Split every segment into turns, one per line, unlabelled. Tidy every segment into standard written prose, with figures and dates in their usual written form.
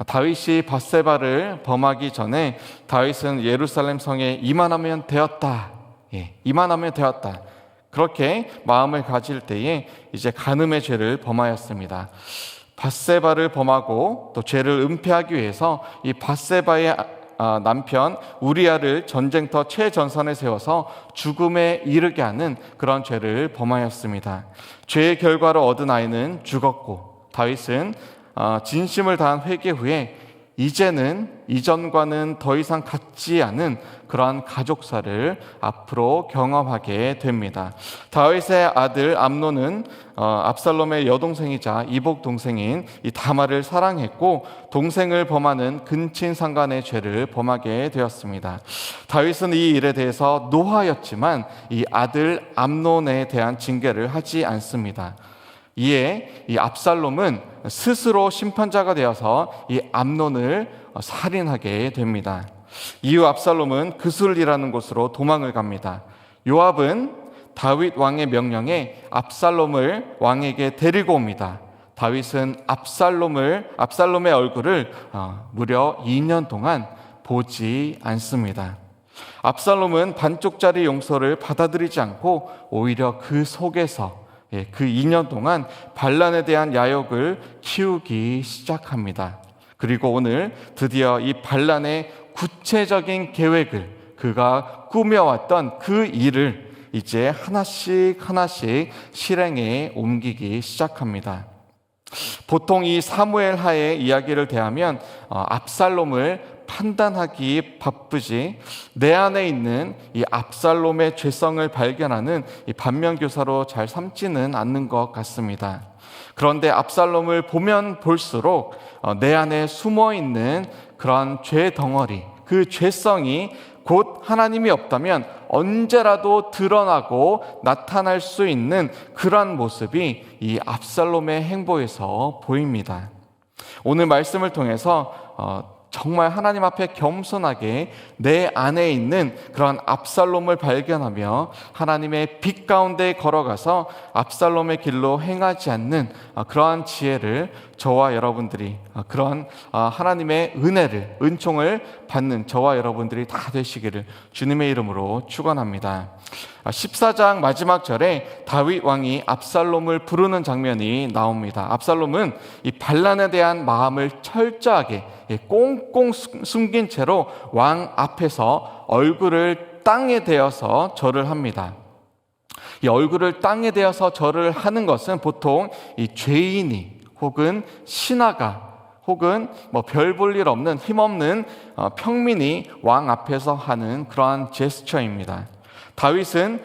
다윗이 밧세바를 범하기 전에 다윗은 예루살렘 성에 이만하면 되었다. 이만하면 되었다. 그렇게 마음을 가질 때에 이제 간음의 죄를 범하였습니다. 밧세바를 범하고 또 죄를 은폐하기 위해서 이 밧세바의 남편 우리아를 전쟁터 최전선에 세워서 죽음에 이르게 하는 그런 죄를 범하였습니다. 죄의 결과로 얻은 아이는 죽었고, 다윗은 진심을 다한 회개 후에 이제는 이전과는 더 이상 같지 않은 그러한 가족사를 앞으로 경험하게 됩니다. 다윗의 아들 암논은 압살롬의 여동생이자 이복 동생인 이 다말을 사랑했고, 동생을 범하는 근친상간의 죄를 범하게 되었습니다. 다윗은 이 일에 대해서 노하였지만 이 아들 암논에 대한 징계를 하지 않습니다. 이에 이 압살롬은 스스로 심판자가 되어서 이 암논을 살인하게 됩니다. 이후 압살롬은 그술이라는 곳으로 도망을 갑니다. 요압은 다윗 왕의 명령에 압살롬을 왕에게 데리고 옵니다. 다윗은 압살롬의 얼굴을 무려 2년 동안 보지 않습니다. 압살롬은 반쪽짜리 용서를 받아들이지 않고 오히려 그 속에서 그 2년 동안 반란에 대한 야욕을 키우기 시작합니다. 그리고 오늘 드디어 이 반란의 구체적인 계획을, 그가 꾸며왔던 그 일을 이제 하나씩 실행에 옮기기 시작합니다. 보통 이 사무엘 하의 이야기를 대하면 압살롬을 판단하기 바쁘지 내 안에 있는 이 압살롬의 죄성을 발견하는 이 반면교사로 잘 삼지는 않는 것 같습니다. 그런데 압살롬을 보면 볼수록 내 안에 숨어있는 그런 죄 덩어리, 그 죄성이 곧 하나님이 없다면 언제라도 드러나고 나타날 수 있는 그러한 모습이 이 압살롬의 행보에서 보입니다. 오늘 말씀을 통해서 정말 하나님 앞에 겸손하게 내 안에 있는 그런 압살롬을 발견하며 하나님의 빛 가운데 걸어가서 압살롬의 길로 행하지 않는 그러한 지혜를 저와 여러분들이, 그런 하나님의 은혜를, 은총을 받는 저와 여러분들이 다 되시기를 주님의 이름으로 축원합니다. 14장 마지막 절에 다윗 왕이 압살롬을 부르는 장면이 나옵니다. 압살롬은 이 반란에 대한 마음을 철저하게 꽁꽁 숨긴 채로 왕 앞에서 얼굴을 땅에 대어서 절을 합니다. 이 얼굴을 땅에 대어서 절을 하는 것은 보통 이 죄인이 혹은 신하가 혹은 별 볼 일 없는 힘없는 평민이 왕 앞에서 하는 그러한 제스처입니다. 다윗은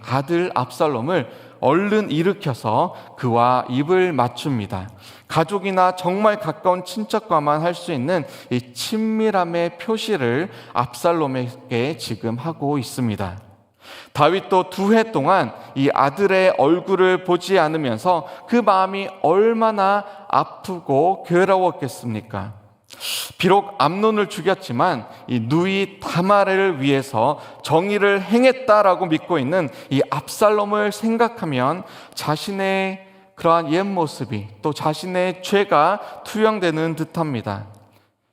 아들 압살롬을 얼른 일으켜서 그와 입을 맞춥니다. 가족이나 정말 가까운 친척과만 할 수 있는 이 친밀함의 표시를 압살롬에게 지금 하고 있습니다. 다윗도 2해 동안 이 아들의 얼굴을 보지 않으면서 그 마음이 얼마나 아프고 괴로웠겠습니까? 비록 암논을 죽였지만 이 누이 다말을 위해서 정의를 행했다라고 믿고 있는 이 압살롬을 생각하면 자신의 그러한 옛 모습이, 또 자신의 죄가 투영되는 듯합니다.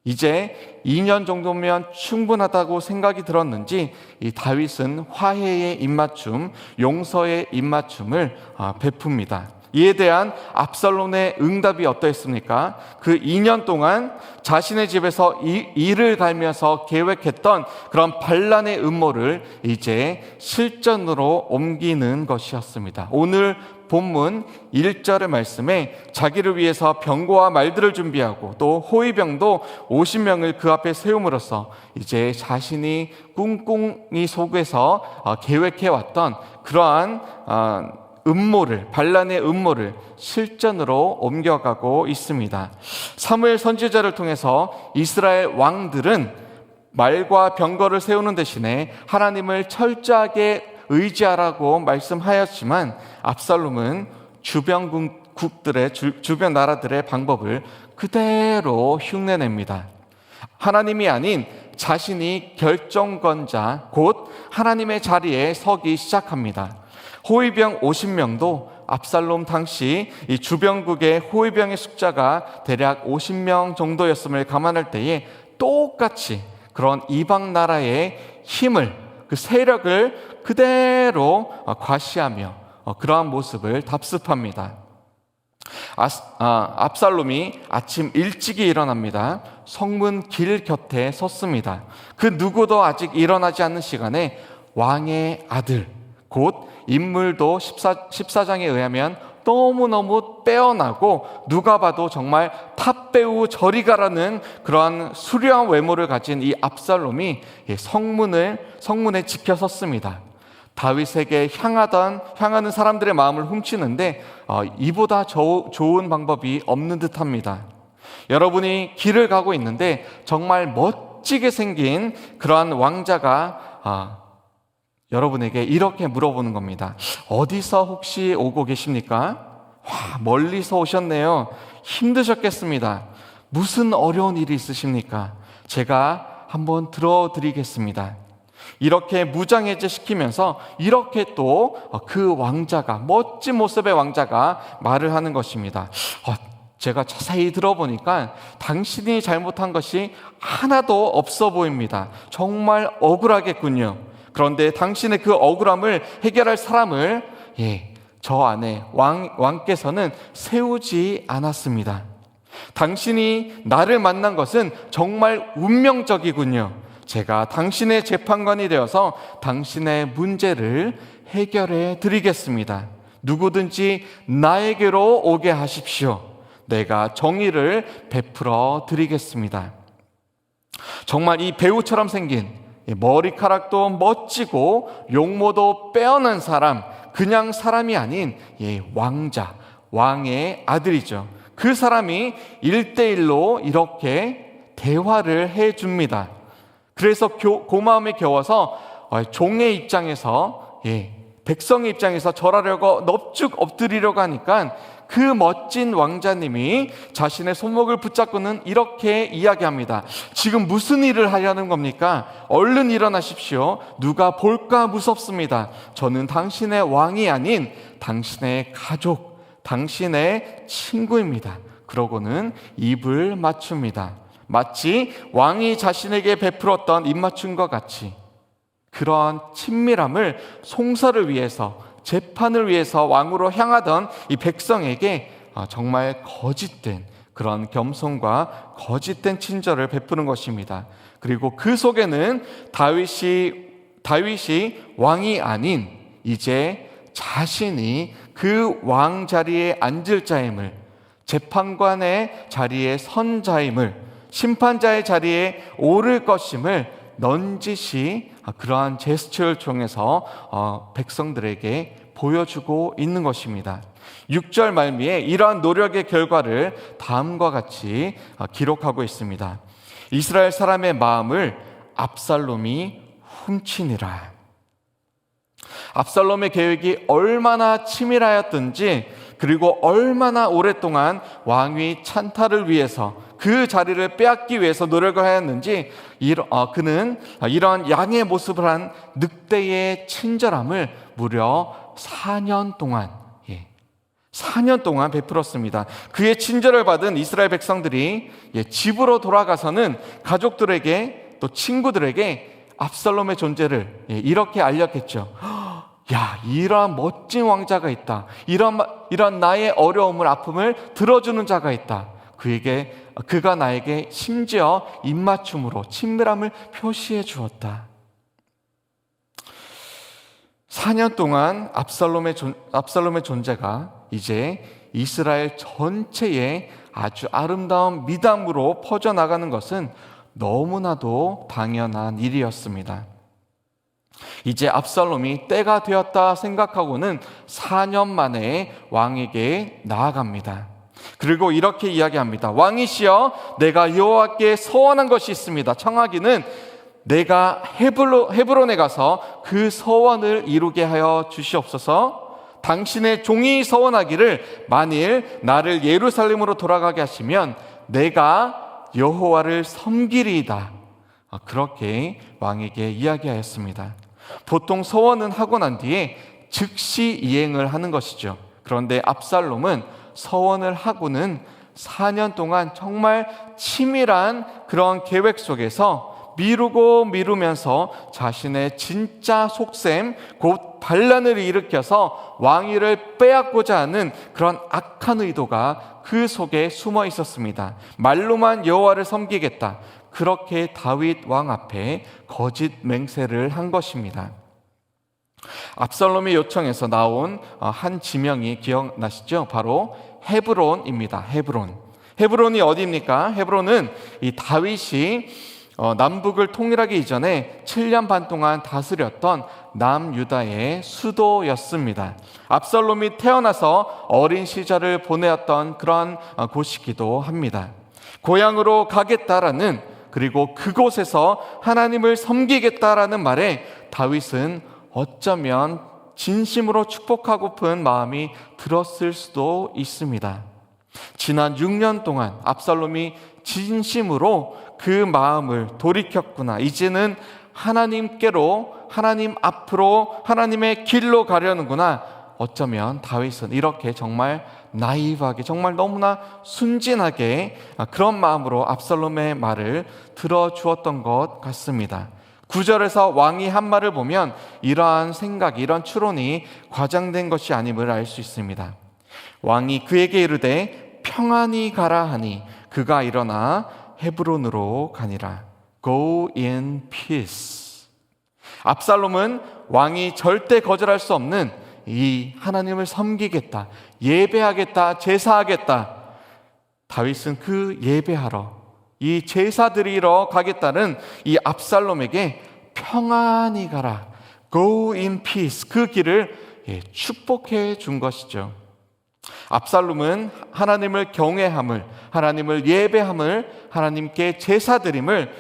이제 2년 정도면 충분하다고 생각이 들었는지 이 다윗은 화해의 입맞춤, 용서의 입맞춤을 베풉니다. 이에 대한 압살롬의 응답이 어떠했습니까? 그 2년 동안 자신의 집에서 이를 갈면서 계획했던 그런 반란의 음모를 이제 실전으로 옮기는 것이었습니다. 오늘 본문 1절의 말씀에 자기를 위해서 병거와 말들을 준비하고 또 호위병도 50명을 그 앞에 세움으로써 이제 자신이 꿍꿍이 속에서 계획해왔던 그러한 반란의 음모를 실전으로 옮겨가고 있습니다. 사무엘 선지자를 통해서 이스라엘 왕들은 말과 병거를 세우는 대신에 하나님을 철저하게 의지하라고 말씀하였지만 압살롬은 주변 나라들의 방법을 그대로 흉내냅니다. 하나님이 아닌 자신이 결정권자, 곧 하나님의 자리에 서기 시작합니다. 호위병 50명도 압살롬 당시 이 주변국의 호위병의 숫자가 대략 50명 정도였음을 감안할 때에 똑같이 그런 이방 나라의 힘을, 그 세력을 그대로 과시하며 그러한 모습을 답습합니다. 압살롬이 아침 일찍이 일어납니다. 성문 길 곁에 섰습니다. 그 누구도 아직 일어나지 않는 시간에 왕의 아들, 곧 인물도 14장에 의하면 너무너무 빼어나고 누가 봐도 정말 탑배우 저리 가라는 그러한 수려한 외모를 가진 이 압살롬이 성문에 지켜섰습니다. 다윗에게 향하는 사람들의 마음을 훔치는데 이보다 좋은 방법이 없는 듯합니다. 여러분이 길을 가고 있는데 정말 멋지게 생긴 그러한 왕자가 여러분에게 이렇게 물어보는 겁니다. 어디서 혹시 오고 계십니까? 와, 멀리서 오셨네요. 힘드셨겠습니다. 무슨 어려운 일이 있으십니까? 제가 한번 들어드리겠습니다. 이렇게 무장해제 시키면서 이렇게 또 그 왕자가, 멋진 모습의 왕자가 말을 하는 것입니다. 제가 자세히 들어보니까 당신이 잘못한 것이 하나도 없어 보입니다. 정말 억울하겠군요. 그런데 당신의 그 억울함을 해결할 사람을 저 안에 왕께서는 세우지 않았습니다. 당신이 나를 만난 것은 정말 운명적이군요. 제가 당신의 재판관이 되어서 당신의 문제를 해결해 드리겠습니다. 누구든지 나에게로 오게 하십시오. 내가 정의를 베풀어 드리겠습니다. 정말 이 배우처럼 생긴, 머리카락도 멋지고 용모도 빼어난 사람, 그냥 사람이 아닌 왕자, 왕의 아들이죠. 그 사람이 1대1로 이렇게 대화를 해줍니다. 그래서 고마움에 겨워서 종의 입장에서, 백성의 입장에서 절하려고 넙죽 엎드리려고 하니까 그 멋진 왕자님이 자신의 손목을 붙잡고는 이렇게 이야기합니다. 지금 무슨 일을 하려는 겁니까? 얼른 일어나십시오. 누가 볼까 무섭습니다. 저는 당신의 왕이 아닌 당신의 가족, 당신의 친구입니다. 그러고는 입을 맞춥니다. 마치 왕이 자신에게 베풀었던 입맞춤과 같이 그러한 친밀함을 송사를 위해서, 재판을 위해서 왕으로 향하던 이 백성에게 정말 거짓된 그런 겸손과 거짓된 친절을 베푸는 것입니다. 그리고 그 속에는 다윗이 왕이 아닌 이제 자신이 그 왕 자리에 앉을 자임을, 재판관의 자리에 선 자임을, 심판자의 자리에 오를 것임을 넌지시 그러한 제스처를 통해서 백성들에게 보여주고 있는 것입니다. 6절 말미에 이러한 노력의 결과를 다음과 같이 기록하고 있습니다. 이스라엘 사람의 마음을 압살롬이 훔치니라. 압살롬의 계획이 얼마나 치밀하였든지, 그리고 얼마나 오랫동안 왕위 찬탈을 위해서, 그 자리를 빼앗기 위해서 노력을 하였는지 그는 이런 양의 모습을 한 늑대의 친절함을 무려 4년 동안 4년 동안 베풀었습니다. 그의 친절을 받은 이스라엘 백성들이 집으로 돌아가서는 가족들에게 또 친구들에게 압살롬의 존재를 이렇게 알렸겠죠. 야, 이러한 멋진 왕자가 있다. 이런 나의 어려움을, 아픔을 들어주는 자가 있다. 그가 나에게 심지어 입맞춤으로 친밀함을 표시해 주었다. 4년 동안 압살롬의 존재가 이제 이스라엘 전체에 아주 아름다운 미담으로 퍼져나가는 것은 너무나도 당연한 일이었습니다. 이제 압살롬이 때가 되었다 생각하고는 4년 만에 왕에게 나아갑니다. 그리고 이렇게 이야기합니다. 왕이시여, 내가 여호와께 서원한 것이 있습니다. 청하기는 내가 헤브론에 가서 그 서원을 이루게 하여 주시옵소서. 당신의 종이 서원하기를 만일 나를 예루살렘으로 돌아가게 하시면 내가 여호와를 섬기리이다. 그렇게 왕에게 이야기하였습니다. 보통 서원은 하고 난 뒤에 즉시 이행을 하는 것이죠. 그런데 압살롬은 서원을 하고는 4년 동안 정말 치밀한 그런 계획 속에서 미루고 미루면서 자신의 진짜 속셈, 곧 반란을 일으켜서 왕위를 빼앗고자 하는 그런 악한 의도가 그 속에 숨어 있었습니다. 말로만 여호와를 섬기겠다, 그렇게 다윗 왕 앞에 거짓 맹세를 한 것입니다. 압살롬의 요청에서 나온 한 지명이 기억나시죠? 바로 헤브론입니다. 헤브론이 어디입니까? 헤브론은 이 다윗이 남북을 통일하기 이전에 7년 반 동안 다스렸던 남유다의 수도였습니다. 압살롬이 태어나서 어린 시절을 보내었던 그런 곳이기도 합니다. 고향으로 가겠다라는, 그리고 그곳에서 하나님을 섬기겠다라는 말에 다윗은 어쩌면 진심으로 축복하고픈 마음이 들었을 수도 있습니다. 지난 6년 동안 압살롬이 진심으로 그 마음을 돌이켰구나, 이제는 하나님께로, 하나님 앞으로, 하나님의 길로 가려는구나. 어쩌면 다윗은 이렇게 정말 나이브하게, 정말 너무나 순진하게 그런 마음으로 압살롬의 말을 들어주었던 것 같습니다. 9절에서 왕이 한 말을 보면 이러한 생각이, 이런 추론이 과장된 것이 아님을 알 수 있습니다. 왕이 그에게 이르되 평안히 가라 하니 그가 일어나 헤브론으로 가니라. Go in peace. 압살롬은 왕이 절대 거절할 수 없는 이 하나님을 섬기겠다, 예배하겠다, 제사하겠다. 다윗은 그 예배하러, 이 제사 드리러 가겠다는 이 압살롬에게 평안히 가라, Go in peace, 그 길을 축복해 준 것이죠. 압살롬은 하나님을 경외함을, 하나님을 예배함을, 하나님께 제사 드림을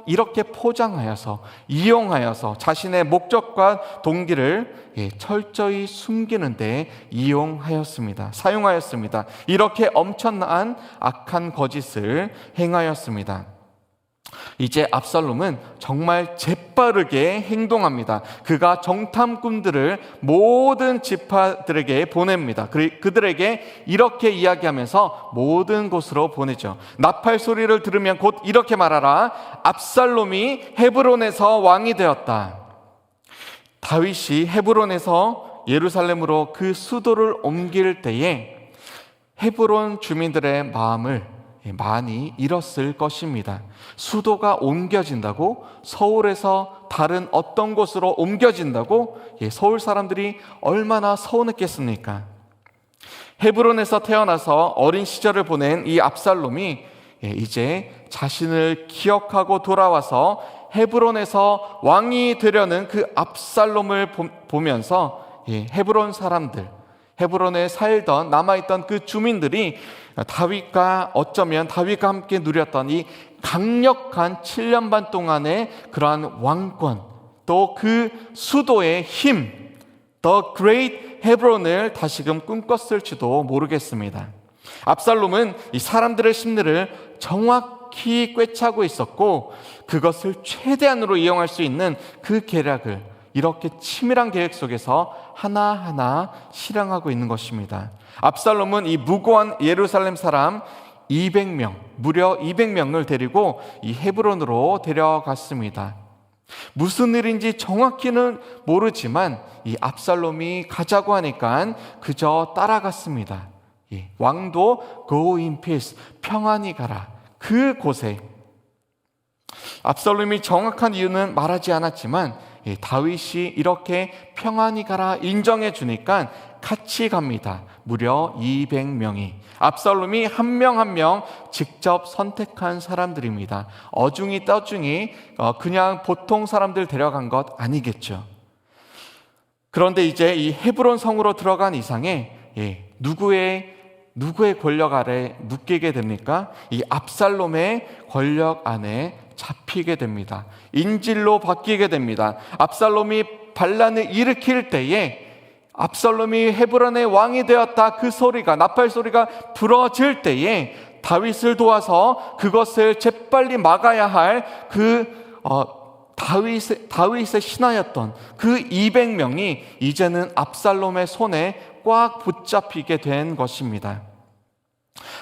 이렇게 포장하여서, 이용하여서 자신의 목적과 동기를 철저히 숨기는 데 이용하였습니다. 사용하였습니다. 이렇게 엄청난 악한 거짓을 행하였습니다. 이제 압살롬은 정말 재빠르게 행동합니다. 그가 정탐꾼들을 모든 지파들에게 보냅니다. 그들에게 이렇게 이야기하면서 모든 곳으로 보내죠. 나팔 소리를 들으면 곧 이렇게 말하라. 압살롬이 헤브론에서 왕이 되었다. 다윗이 헤브론에서 예루살렘으로 그 수도를 옮길 때에 헤브론 주민들의 마음을 많이 잃었을 것입니다. 수도가 옮겨진다고, 서울에서 다른 어떤 곳으로 옮겨진다고 서울 사람들이 얼마나 서운했겠습니까? 헤브론에서 태어나서 어린 시절을 보낸 이 압살롬이 이제 자신을 기억하고 돌아와서 헤브론에서 왕이 되려는 그 압살롬을 보면서 헤브론 사람들, 헤브론에 살던, 남아있던 그 주민들이 어쩌면 다윗과 함께 누렸던 이 강력한 7년 반 동안의 그러한 왕권, 또 그 수도의 힘, The Great 헤브론을 다시금 꿈꿨을지도 모르겠습니다. 압살롬은 이 사람들의 심리를 정확히 꿰차고 있었고, 그것을 최대한으로 이용할 수 있는 그 계략을 이렇게 치밀한 계획 속에서 하나하나 실행하고 있는 것입니다. 압살롬은 이 무고한 예루살렘 사람 200명, 무려 200명을 데리고 이 헤브론으로 데려갔습니다. 무슨 일인지 정확히는 모르지만 이 압살롬이 가자고 하니까 그저 따라갔습니다. 왕도 Go in peace, 평안히 가라, 그곳에. 압살롬이 정확한 이유는 말하지 않았지만 다윗이 이렇게 평안히 가라 인정해 주니까 같이 갑니다. 무려 200명이. 압살롬이 한 명 한 명 직접 선택한 사람들입니다. 어중이 떠중이 그냥 보통 사람들 데려간 것 아니겠죠. 그런데 이제 이 헤브론 성으로 들어간 이상에 누구의 권력 아래 묶이게 됩니까? 이 압살롬의 권력 안에 잡히게 됩니다. 인질로 바뀌게 됩니다. 압살롬이 반란을 일으킬 때에 압살롬이 헤브론의 왕이 되었다, 그 소리가, 나팔 소리가 부러질 때에 다윗을 도와서 그것을 재빨리 막아야 할 그 다윗의 신하였던 그 200명이 이제는 압살롬의 손에 꽉 붙잡히게 된 것입니다.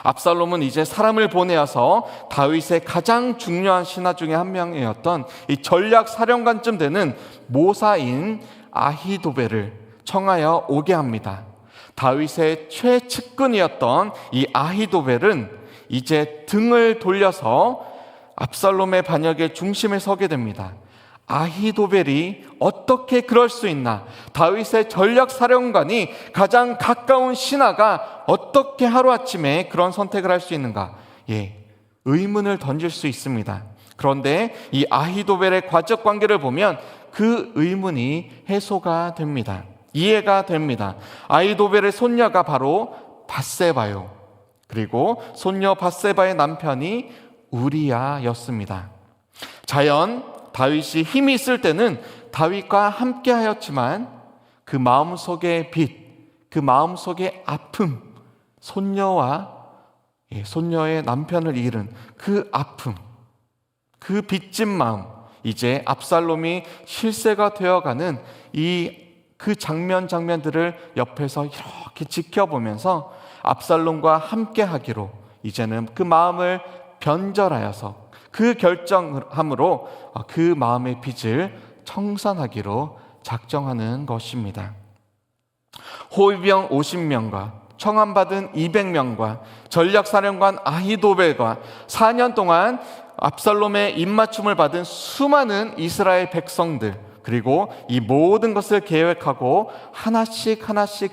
압살롬은 이제 사람을 보내어서 다윗의 가장 중요한 신하 중에 한 명이었던 이 전략 사령관쯤 되는 모사인 아히도벨을 청하여 오게 합니다. 다윗의 최측근이었던 이 아히도벨은 이제 등을 돌려서 압살롬의 반역의 중심에 서게 됩니다. 아히도벨이 어떻게 그럴 수 있나? 다윗의 전략 사령관이 가장 가까운 신하가 어떻게 하루아침에 그런 선택을 할 수 있는가? 의문을 던질 수 있습니다. 그런데 이 아히도벨의 과적 관계를 보면 그 의문이 해소가 됩니다. 이해가 됩니다. 아히도벨의 손녀가 바로 밧세바요. 그리고 손녀 밧세바의 남편이 우리야였습니다. 자연 다윗이 힘이 있을 때는 다윗과 함께 하였지만 그 마음속의 빚, 그 마음속의 아픔, 손녀와 손녀의 남편을 잃은 그 아픔, 그 빚진 마음, 이제 압살롬이 실세가 되어가는 그 장면들을 옆에서 이렇게 지켜보면서 압살롬과 함께 하기로 이제는 그 마음을 변절하여서 그 결정함으로 그 마음의 빚을 청산하기로 작정하는 것입니다. 호위병 50명과 청함받은 200명과 전략사령관 아히도벨과 4년 동안 압살롬의 입맞춤을 받은 수많은 이스라엘 백성들, 그리고 이 모든 것을 계획하고 하나씩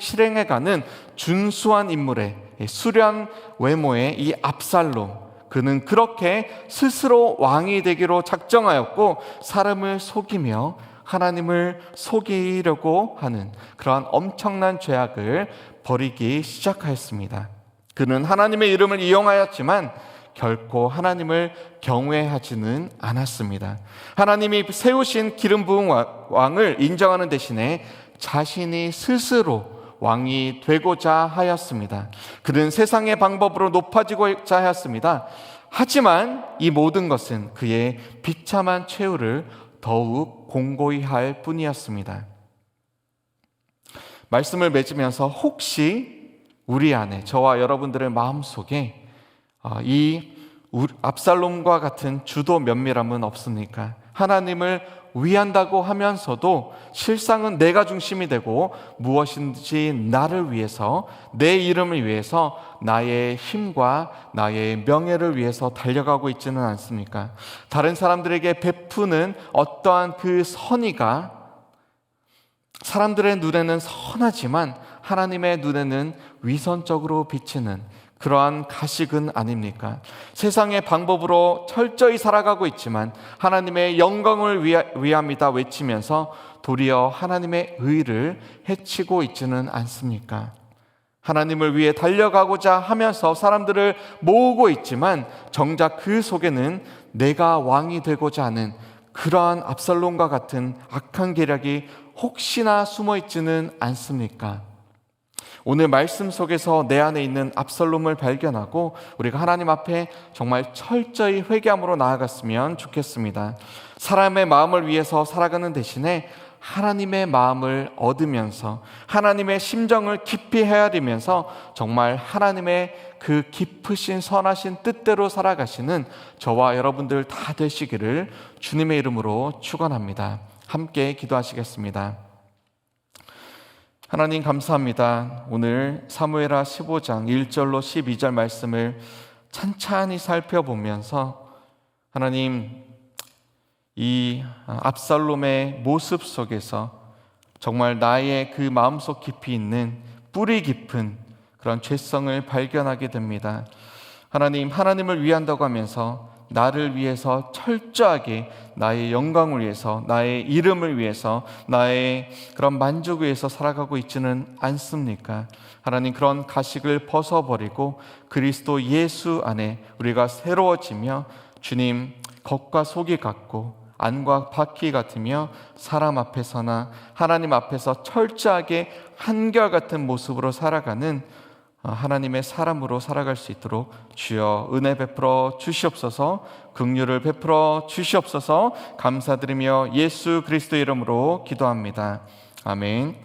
실행해가는 준수한 인물의 수련 외모의 이 압살롬, 그는 그렇게 스스로 왕이 되기로 작정하였고 사람을 속이며 하나님을 속이려고 하는 그러한 엄청난 죄악을 벌이기 시작하였습니다. 그는 하나님의 이름을 이용하였지만 결코 하나님을 경외하지는 않았습니다. 하나님이 세우신 기름 부은 왕을 인정하는 대신에 자신이 스스로 왕이 되고자 하였습니다. 그는 세상의 방법으로 높아지고자 하였습니다. 하지만 이 모든 것은 그의 비참한 최후를 더욱 공고히 할 뿐이었습니다. 말씀을 맺으면서 혹시 우리 안에, 저와 여러분들의 마음속에 이 압살롬과 같은 주도 면밀함은 없습니까? 하나님을 위한다고 하면서도 실상은 내가 중심이 되고 무엇인지 나를 위해서, 내 이름을 위해서, 나의 힘과 나의 명예를 위해서 달려가고 있지는 않습니까? 다른 사람들에게 베푸는 어떠한 그 선의가 사람들의 눈에는 선하지만 하나님의 눈에는 위선적으로 비치는 그러한 가식은 아닙니까? 세상의 방법으로 철저히 살아가고 있지만 하나님의 영광을 위함이다 외치면서 도리어 하나님의 의를 해치고 있지는 않습니까? 하나님을 위해 달려가고자 하면서 사람들을 모으고 있지만 정작 그 속에는 내가 왕이 되고자 하는 그러한 압살롬과 같은 악한 계략이 혹시나 숨어 있지는 않습니까? 오늘 말씀 속에서 내 안에 있는 압살롬을 발견하고 우리가 하나님 앞에 정말 철저히 회개함으로 나아갔으면 좋겠습니다. 사람의 마음을 위해서 살아가는 대신에 하나님의 마음을 얻으면서 하나님의 심정을 깊이 헤아리면서 정말 하나님의 그 깊으신 선하신 뜻대로 살아가시는 저와 여러분들 다 되시기를 주님의 이름으로 축원합니다. 함께 기도하시겠습니다. 하나님 감사합니다. 오늘 사무엘하 15장 1절로 12절 말씀을 찬찬히 살펴보면서 하나님 이 압살롬의 모습 속에서 정말 나의 그 마음속 깊이 있는 뿌리 깊은 그런 죄성을 발견하게 됩니다. 하나님을 위한다고 하면서 나를 위해서 철저하게 나의 영광을 위해서, 나의 이름을 위해서, 나의 그런 만족을 위해서 살아가고 있지는 않습니까? 하나님, 그런 가식을 벗어버리고 그리스도 예수 안에 우리가 새로워지며 주님 겉과 속이 같고 안과 밖이 같으며 사람 앞에서나 하나님 앞에서 철저하게 한결같은 모습으로 살아가는 하나님의 사람으로 살아갈 수 있도록 주여 은혜 베풀어 주시옵소서, 긍휼을 베풀어 주시옵소서. 감사드리며 예수 그리스도 이름으로 기도합니다. 아멘.